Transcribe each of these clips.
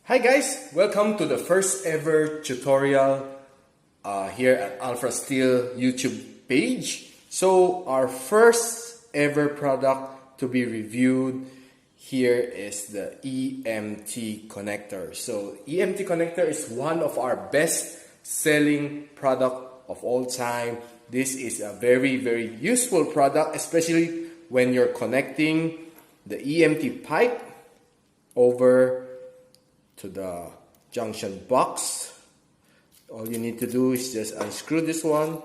Hi guys, welcome to the first ever tutorial here at Alpha Steel YouTube page. So our first ever product to be reviewed here is the EMT connector. So EMT connector is one of our best selling product of all time. This is a very useful product, especially when you're connecting the EMT pipe over to the junction box. All you need to do is just unscrew this one,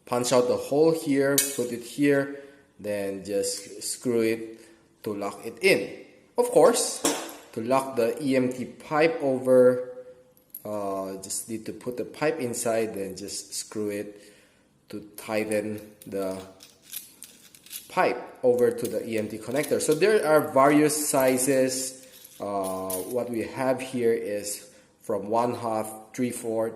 punch out the hole here, put it here, then just screw it to lock it in. Of course, to lock the EMT pipe over, just need to put the pipe inside, then just screw it to tighten the pipe over to the EMT connector. So there are various sizes. What we have here is from 1/2, 3/4,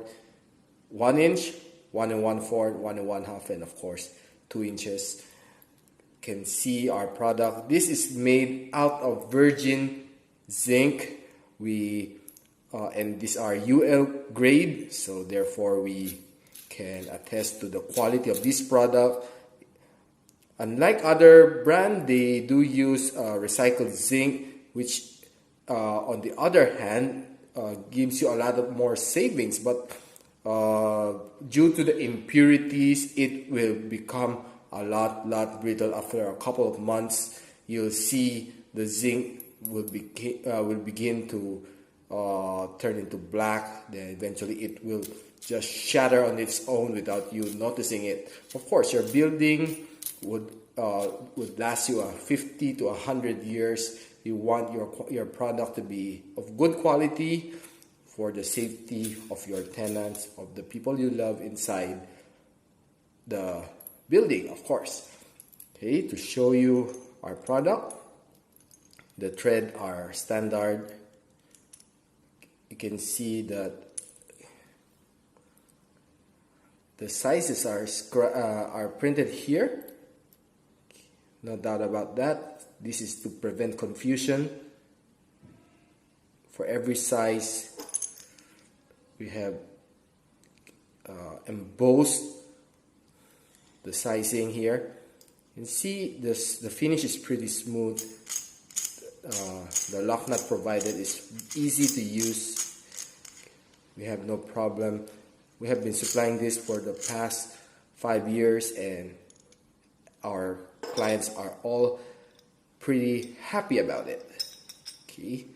1 inch, 1 1/4, 1 1/2, and of course 2 inches. Can see our product. This is made out of virgin zinc. And these are UL grade, so therefore we can attest to the quality of this product. Unlike other brand, they do use recycled zinc, which on the other hand gives you a lot of more savings, but due to the impurities, it will become a lot brittle. After a couple of months, you'll see the zinc will begin to turn into black. Then eventually it will just shatter on its own without you noticing it. Of course, your building would last you 50 to 100 years. You want your product to be of good quality for the safety of your tenants, of the people you love inside the building, of course. Okay, to show you our product, the thread are standard. You can see that the sizes are printed here. No doubt about that. This is to prevent confusion. For every size, we have embossed the sizing here. You can see the finish is pretty smooth. The lock nut provided is easy to use. We have no problem. We have been supplying this for the past 5 years, and our clients are all pretty happy about it. Okay,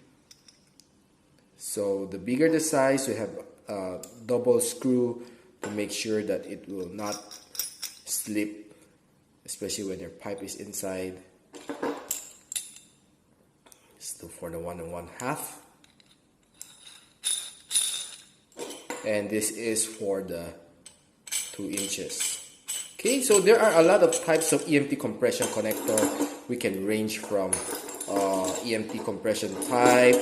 so the bigger the size, we have a double screw to make sure that it will not slip, especially when your pipe is inside. So for the 1 1/2, and this is for the 2 inches. Okay, so there are a lot of types of EMT compression connector. We can range from EMT compression type,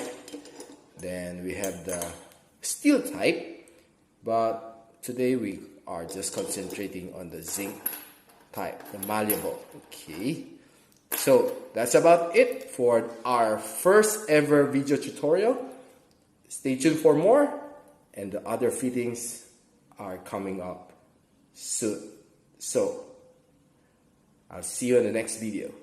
then we have the steel type, but today we are just concentrating on the zinc type, the malleable. Okay, so that's about it for our first ever video tutorial. Stay tuned for more, and the other fittings are coming up soon. So, I'll see you in the next video.